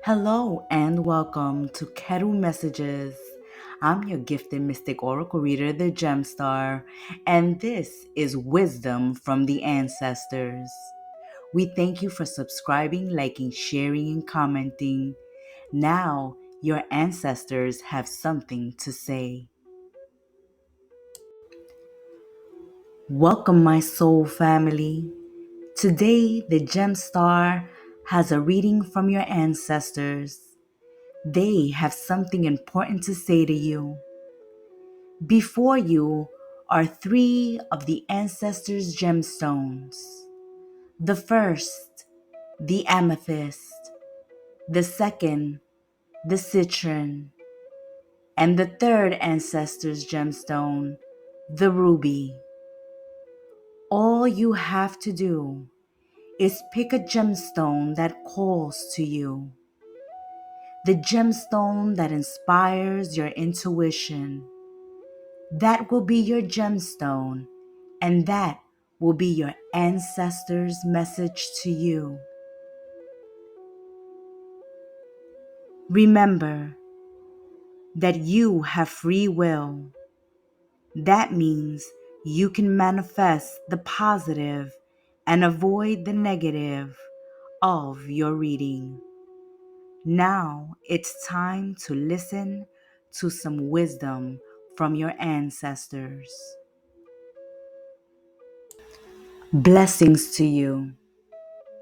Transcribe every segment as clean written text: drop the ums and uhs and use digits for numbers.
Hello and welcome to Kettle Messages. I'm your gifted mystic oracle reader, the Gemstar, and this is Wisdom from the Ancestors. We thank you for subscribing, liking, sharing, and commenting. Now, your ancestors have something to say. Welcome, my soul family. Today, the Gemstar has a reading from your ancestors. They have something important to say to you. Before you are three of the ancestors' gemstones. The first, the amethyst. The second, the citrine. And the third ancestor's gemstone, the ruby. All you have to do is pick a gemstone that calls to you. The gemstone that inspires your intuition. That will be your gemstone, and that will be your ancestors' message to you. Remember that you have free will. That means you can manifest the positive and avoid the negative of your reading. Now it's time to listen to some wisdom from your ancestors. Blessings to you.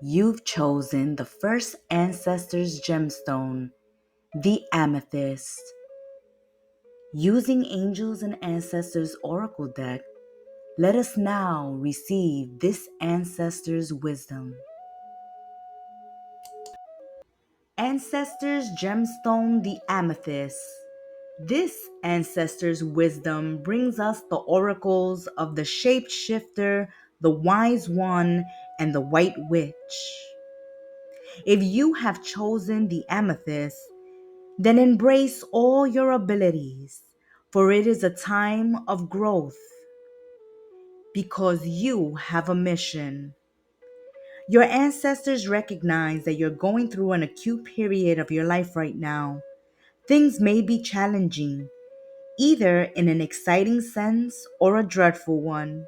You've chosen the first ancestor's gemstone, the amethyst. Using Angels and Ancestors Oracle deck, let us now receive this ancestor's wisdom. Ancestor's gemstone, the amethyst. This ancestor's wisdom brings us the oracles of the shapeshifter, the wise one, and the white witch. If you have chosen the amethyst, then embrace all your abilities, for it is a time of growth, because you have a mission. Your ancestors recognize that you're going through an acute period of your life right now. Things may be challenging, either in an exciting sense or a dreadful one.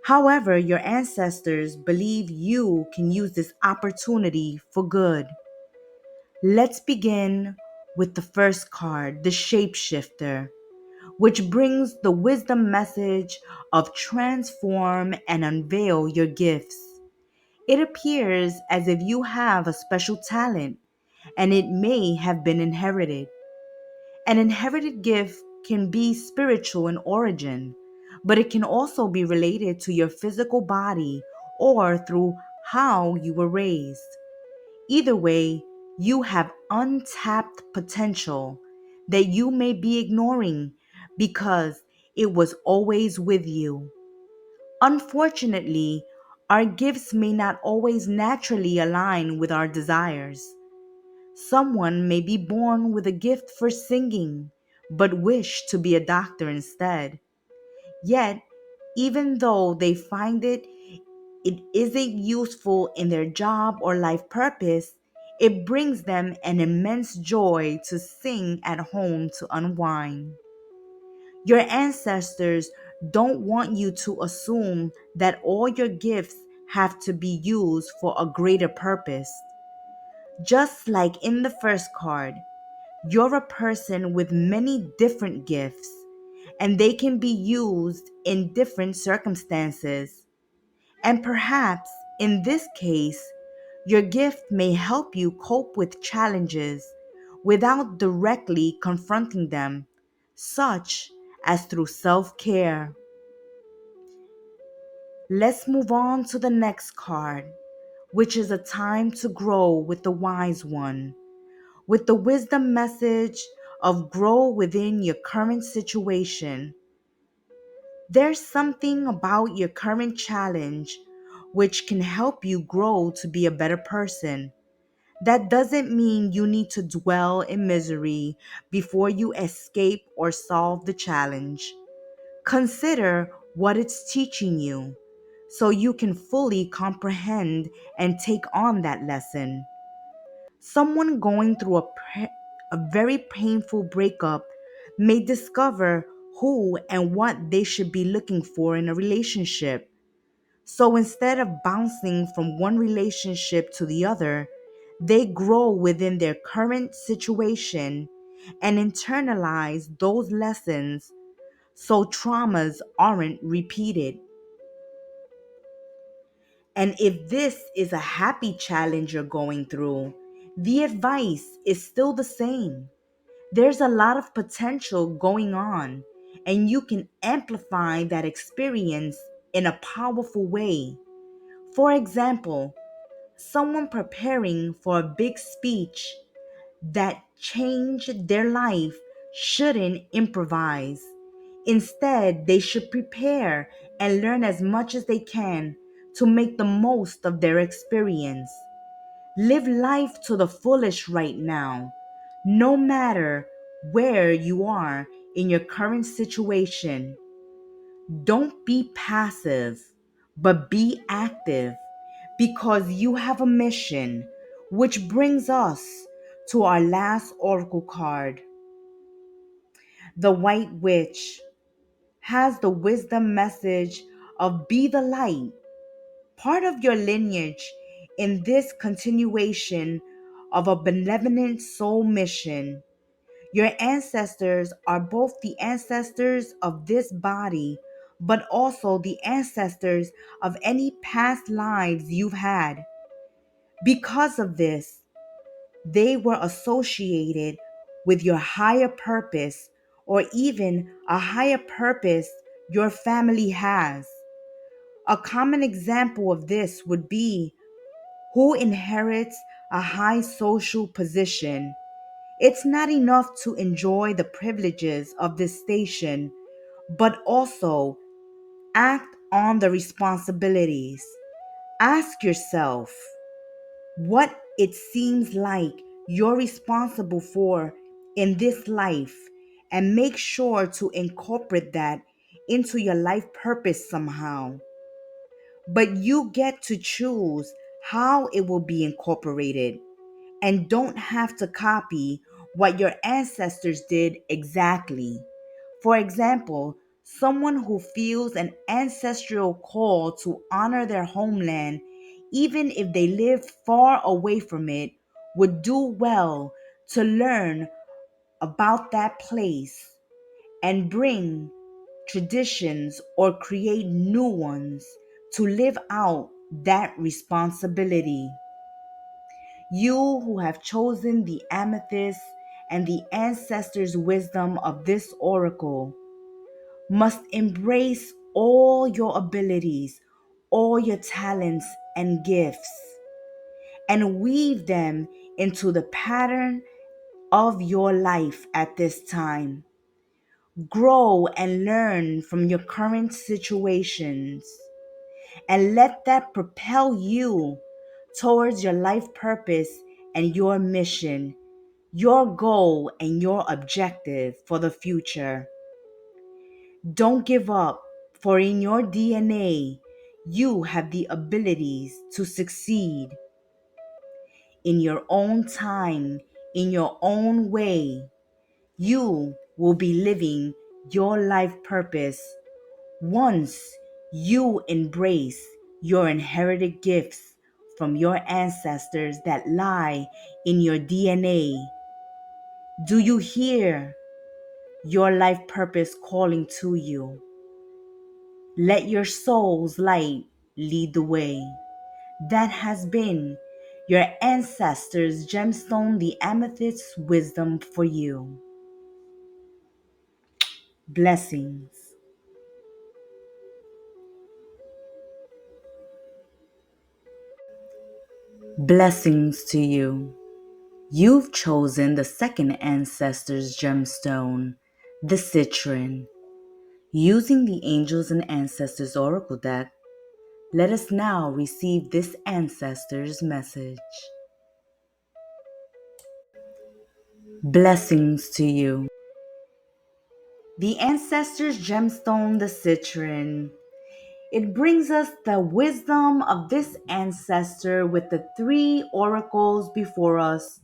However, your ancestors believe you can use this opportunity for good. Let's begin with the first card, the Shapeshifter, which brings the wisdom message of transform and unveil your gifts. It appears as if you have a special talent, and it may have been inherited. An inherited gift can be spiritual in origin, but it can also be related to your physical body or through how you were raised. Either way, you have untapped potential that you may be ignoring because it was always with you. Unfortunately, our gifts may not always naturally align with our desires. Someone may be born with a gift for singing, but wish to be a doctor instead. Yet, even though they find it isn't useful in their job or life purpose, it brings them an immense joy to sing at home to unwind. Your ancestors don't want you to assume that all your gifts have to be used for a greater purpose. Just like in the first card, you're a person with many different gifts, and they can be used in different circumstances. And perhaps in this case, your gift may help you cope with challenges without directly confronting them, such as through self-care. Let's move on to the next card, which is a time to grow with the wise one, with the wisdom message of grow within your current situation. There's something about your current challenge which can help you grow to be a better person. That doesn't mean you need to dwell in misery before you escape or solve the challenge. Consider what it's teaching you so you can fully comprehend and take on that lesson. Someone going through a very painful breakup may discover who and what they should be looking for in a relationship. So instead of bouncing from one relationship to the other, they grow within their current situation and internalize those lessons so traumas aren't repeated. And if this is a happy challenge you're going through, the advice is still the same. There's a lot of potential going on, and you can amplify that experience in a powerful way. For example, someone preparing for a big speech that changed their life shouldn't improvise. Instead, they should prepare and learn as much as they can to make the most of their experience. Live life to the fullest right now, no matter where you are in your current situation. Don't be passive, but be active because you have a mission, which brings us to our last oracle card. The White Witch has the wisdom message of be the light, part of your lineage in this continuation of a benevolent soul mission. Your ancestors are both the ancestors of this body, but also the ancestors of any past lives you've had. Because of this, they were associated with your higher purpose or even a higher purpose your family has. A common example of this would be who inherits a high social position. It's not enough to enjoy the privileges of this station, but also act on the responsibilities. Ask yourself what it seems like you're responsible for in this life and make sure to incorporate that into your life purpose somehow. But you get to choose how it will be incorporated and don't have to copy what your ancestors did exactly. For example, someone who feels an ancestral call to honor their homeland, even if they live far away from it, would do well to learn about that place and bring traditions or create new ones to live out that responsibility. You who have chosen the amethyst and the ancestors' wisdom of this oracle must embrace all your abilities, all your talents and gifts, and weave them into the pattern of your life at this time. Grow and learn from your current situations and let that propel you towards your life purpose and your mission, your goal and your objective for the future. Don't give up, for in your DNA, you have the abilities to succeed in your own time, in your own way. You will be living your life purpose once you embrace your inherited gifts from your ancestors that lie in your DNA. Do you hear your life purpose calling to you? Let your soul's light lead the way. That has been your ancestors' gemstone, the amethyst wisdom for you. Blessings. Blessings to you. You've chosen the second ancestor's gemstone, the citrine. Using the Angels and Ancestors Oracle deck, let us now receive this ancestor's message. Blessings to you. The ancestor's gemstone, the citrine. It brings us the wisdom of this ancestor with the three oracles before us: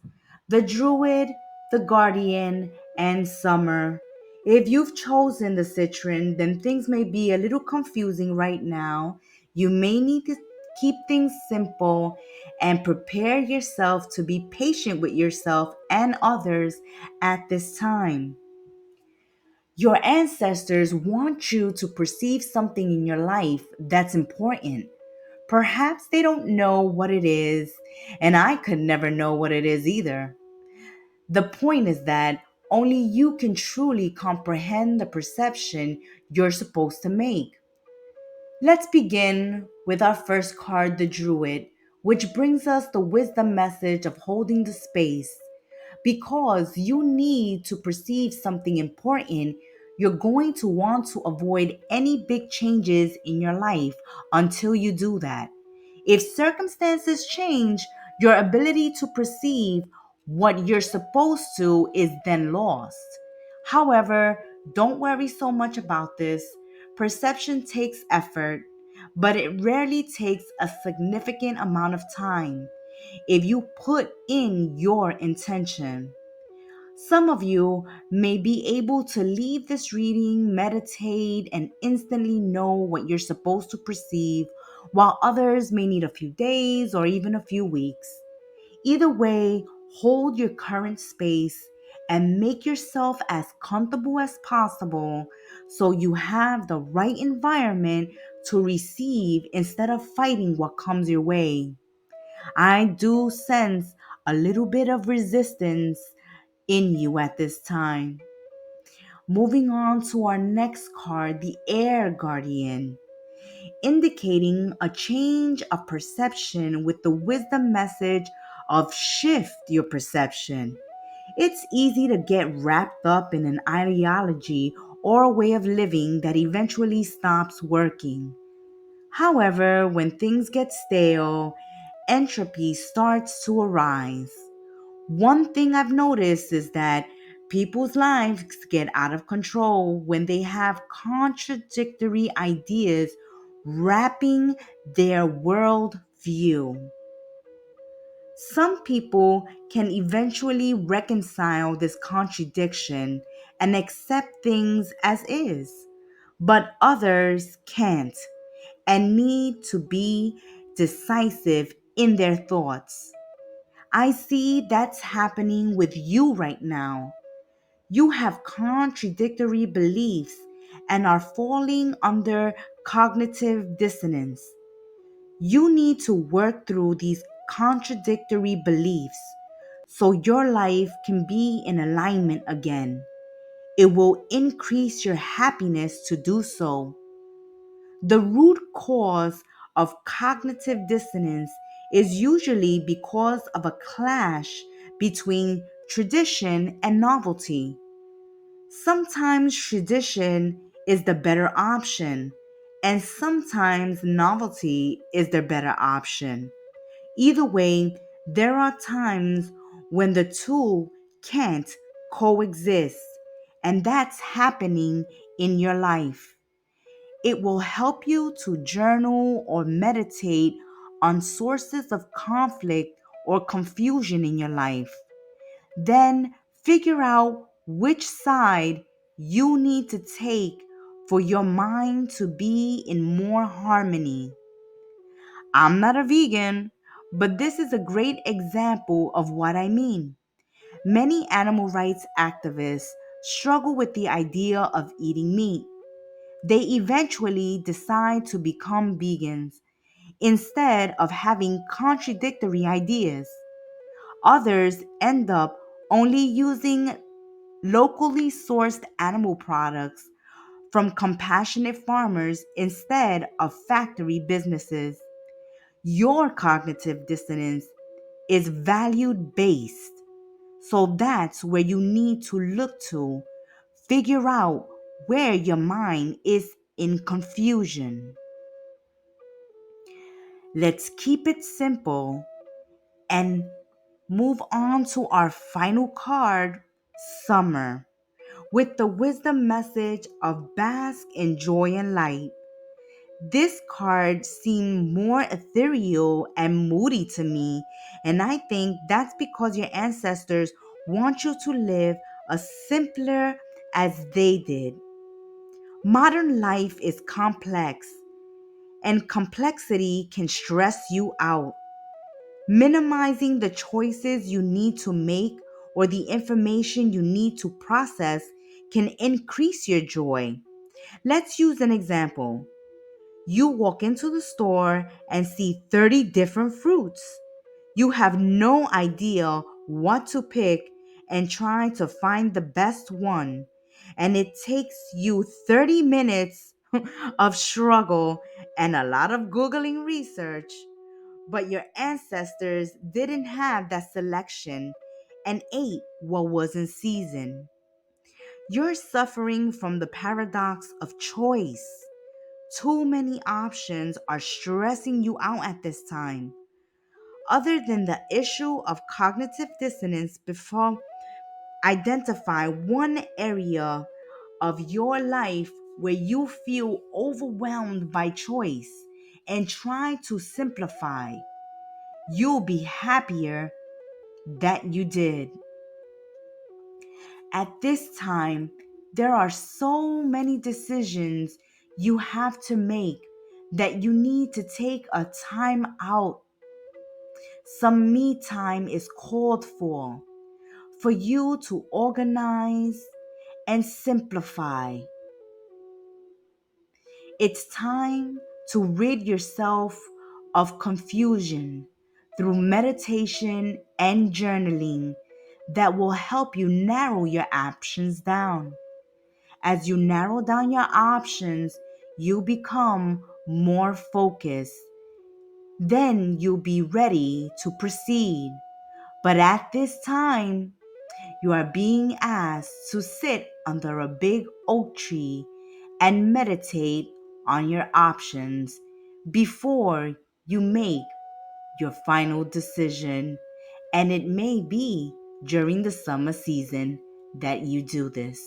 the Druid, the Guardian, and Summer. If you've chosen the Citrine, then things may be a little confusing right now. You may need to keep things simple and prepare yourself to be patient with yourself and others at this time. Your ancestors want you to perceive something in your life that's important. Perhaps they don't know what it is, and I could never know what it is either. The point is that only you can truly comprehend the perception you're supposed to make. Let's begin with our first card, the Druid, which brings us the wisdom message of holding the space. Because you need to perceive something important, you're going to want to avoid any big changes in your life until you do that. If circumstances change, your ability to perceive what you're supposed to is then lost. However, don't worry so much about this. Perception takes effort, but it rarely takes a significant amount of time if you put in your intention. Some of you may be able to leave this reading, meditate, and instantly know what you're supposed to perceive, while others may need a few days or even a few weeks. Either way, hold your current space and make yourself as comfortable as possible so you have the right environment to receive instead of fighting what comes your way. I do sense a little bit of resistance in you at this time. Moving on to our next card, the Air Guardian, indicating a change of perception with the wisdom message of shift your perception. It's easy to get wrapped up in an ideology or a way of living that eventually stops working. However, when things get stale, entropy starts to arise. One thing I've noticed is that people's lives get out of control when they have contradictory ideas wrapping their world view. Some people can eventually reconcile this contradiction and accept things as is, but others can't and need to be decisive in their thoughts. I see that's happening with you right now. You have contradictory beliefs and are falling under cognitive dissonance. You need to work through these contradictory beliefs so your life can be in alignment again. It will increase your happiness to do so. The root cause of cognitive dissonance is usually because of a clash between tradition and novelty. Sometimes tradition is the better option, and sometimes novelty is the better option. Either way, there are times when the two can't coexist, and that's happening in your life. It will help you to journal or meditate on sources of conflict or confusion in your life. Then figure out which side you need to take for your mind to be in more harmony. I'm not a vegan, but this is a great example of what I mean. Many animal rights activists struggle with the idea of eating meat. They eventually decide to become vegans instead of having contradictory ideas. Others end up only using locally sourced animal products from compassionate farmers instead of factory businesses. Your cognitive dissonance is valued based. So that's where you need to look to figure out where your mind is in confusion. Let's keep it simple and move on to our final card, Summer, with the wisdom message of bask in joy and light. This card seemed more ethereal and moody to me, and I think that's because your ancestors want you to live as simpler as they did. Modern life is complex, and complexity can stress you out. Minimizing the choices you need to make or the information you need to process can increase your joy. Let's use an example. You walk into the store and see 30 different fruits. You have no idea what to pick and try to find the best one. And it takes you 30 minutes of struggle and a lot of Googling research. But your ancestors didn't have that selection and ate what was in season. You're suffering from the paradox of choice. Too many options are stressing you out at this time. Other than the issue of cognitive dissonance, before identify one area of your life where you feel overwhelmed by choice and try to simplify. You'll be happier that you did. At this time, there are so many decisions you have to make that you need to take a time out. Some me time is called for you to organize and simplify. It's time to rid yourself of confusion through meditation and journaling that will help you narrow your options down. As you narrow down your options, you become more focused. Then you'll be ready to proceed. But at this time, you are being asked to sit under a big oak tree and meditate on your options before you make your final decision. And it may be during the summer season that you do this.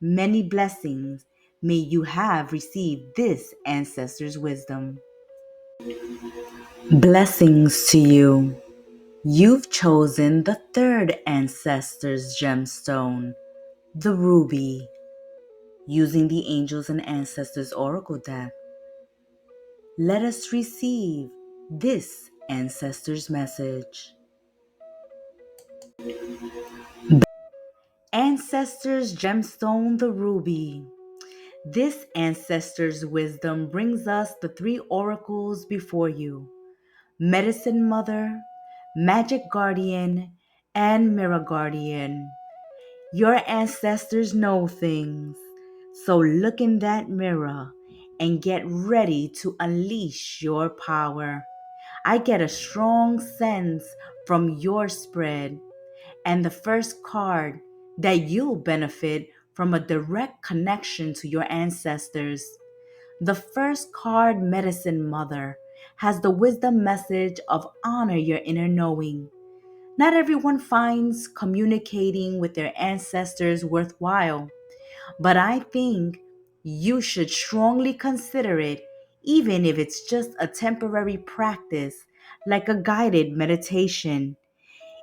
Many blessings may you have received this ancestor's wisdom. Blessings to you. You've chosen the third ancestor's gemstone, the ruby, using the Angels and Ancestors Oracle deck. Let us receive this ancestor's message. Ancestor's gemstone, the ruby. This ancestor's wisdom brings us the three oracles before you: Medicine Mother, Magic Guardian, and Mirror Guardian. Your ancestors know things, so look in that mirror and get ready to unleash your power. I get a strong sense from your spread, and the first card that you'll benefit from a direct connection to your ancestors. The first card, Medicine Mother, has the wisdom message of honor your inner knowing. Not everyone finds communicating with their ancestors worthwhile, but I think you should strongly consider it, even if it's just a temporary practice, like a guided meditation.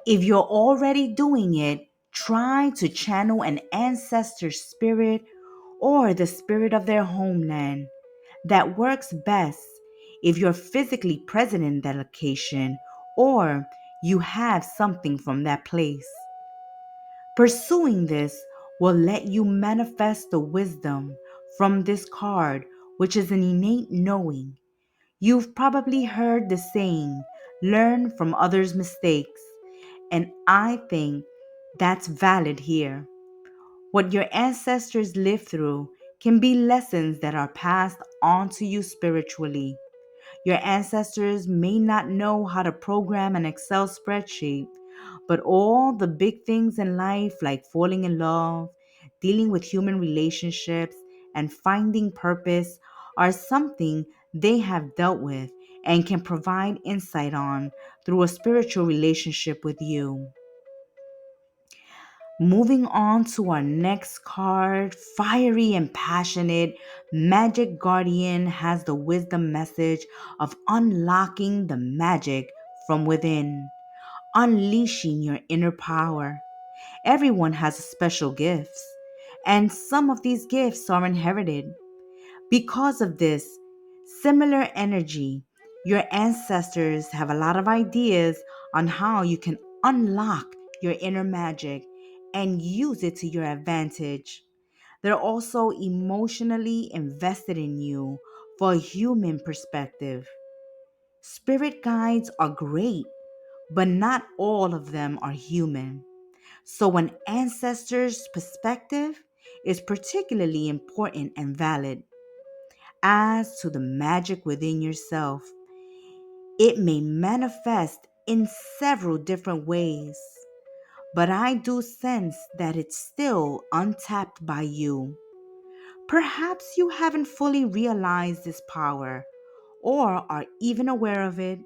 If you're already doing it, try to channel an ancestor spirit or the spirit of their homeland. That works best if you're physically present in that location or you have something from that place. Pursuing this will let you manifest the wisdom from this card, which is an innate knowing. You've probably heard the saying, learn from others' mistakes, and I think that's valid here. What your ancestors lived through can be lessons that are passed on to you spiritually. Your ancestors may not know how to program an Excel spreadsheet, but all the big things in life, like falling in love, dealing with human relationships, and finding purpose, are something they have dealt with and can provide insight on through a spiritual relationship with you. Moving on to our next card, fiery and passionate, Magic Guardian has the wisdom message of unlocking the magic from within, unleashing your inner power. Everyone has special gifts, and some of these gifts are inherited. Because of this similar energy, your ancestors have a lot of ideas on how you can unlock your inner magic and use it to your advantage. They're also emotionally invested in you for a human perspective. Spirit guides are great, but not all of them are human. So, an ancestor's perspective is particularly important and valid. As to the magic within yourself, it may manifest in several different ways, but I do sense that it's still untapped by you. Perhaps you haven't fully realized this power or are even aware of it,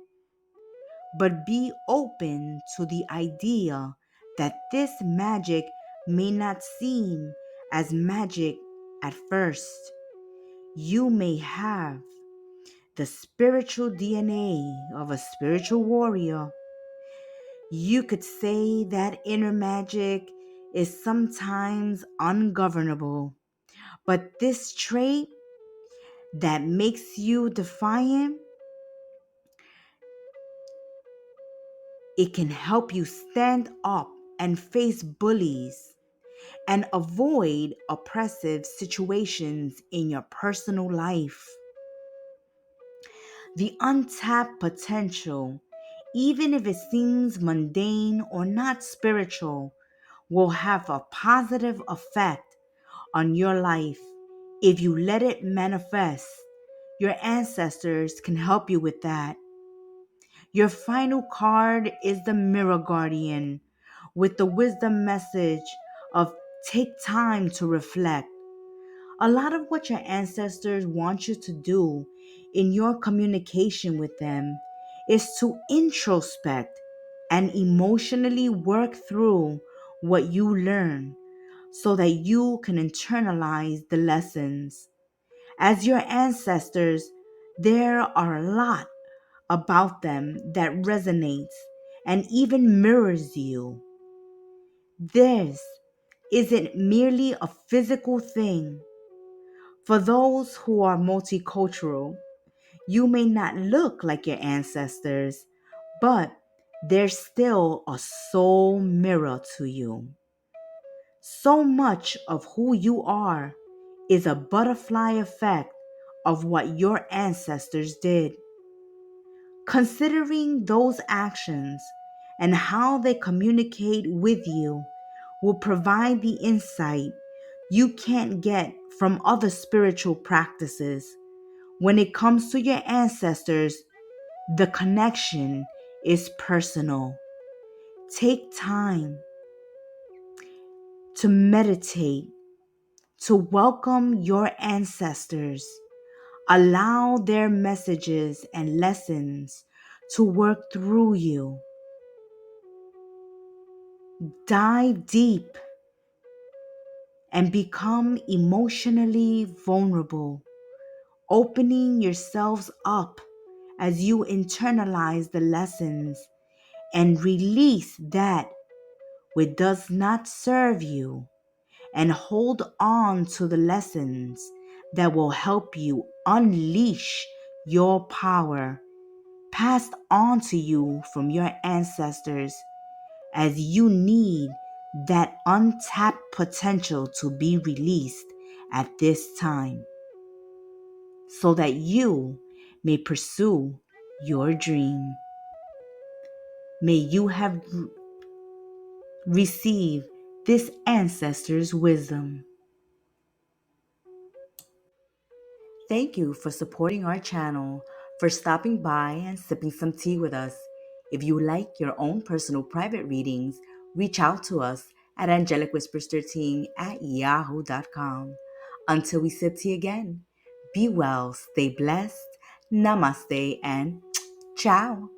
but be open to the idea that this magic may not seem as magic at first. You may have the spiritual DNA of a spiritual warrior. You could say that inner magic is sometimes ungovernable, but this trait that makes you defiant, it can help you stand up and face bullies and avoid oppressive situations in your personal life. The untapped potential, even if it seems mundane or not spiritual, will have a positive effect on your life if you let it manifest. Your ancestors can help you with that. Your final card is the Mirror Guardian with the wisdom message of take time to reflect. A lot of what your ancestors want you to do in your communication with them is to introspect and emotionally work through what you learn so that you can internalize the lessons. As your ancestors, there are a lot about them that resonates and even mirrors you. This isn't merely a physical thing. For those who are multicultural, you may not look like your ancestors, but there's still a soul mirror to you. So much of who you are is a butterfly effect of what your ancestors did. Considering those actions and how they communicate with you will provide the insight you can't get from other spiritual practices. When it comes to your ancestors, the connection is personal. Take time to meditate, to welcome your ancestors. Allow their messages and lessons to work through you. Dive deep and become emotionally vulnerable, opening yourselves up as you internalize the lessons and release that which does not serve you, and hold on to the lessons that will help you unleash your power passed on to you from your ancestors, as you need that untapped potential to be released at this time so that you may pursue your dream. May you have received this ancestor's wisdom. Thank you for supporting our channel, for stopping by and sipping some tea with us. If you like your own personal private readings, reach out to us at angelicwhispersthirteen@yahoo.com. Until we sip tea again, be well, stay blessed, namaste, and ciao.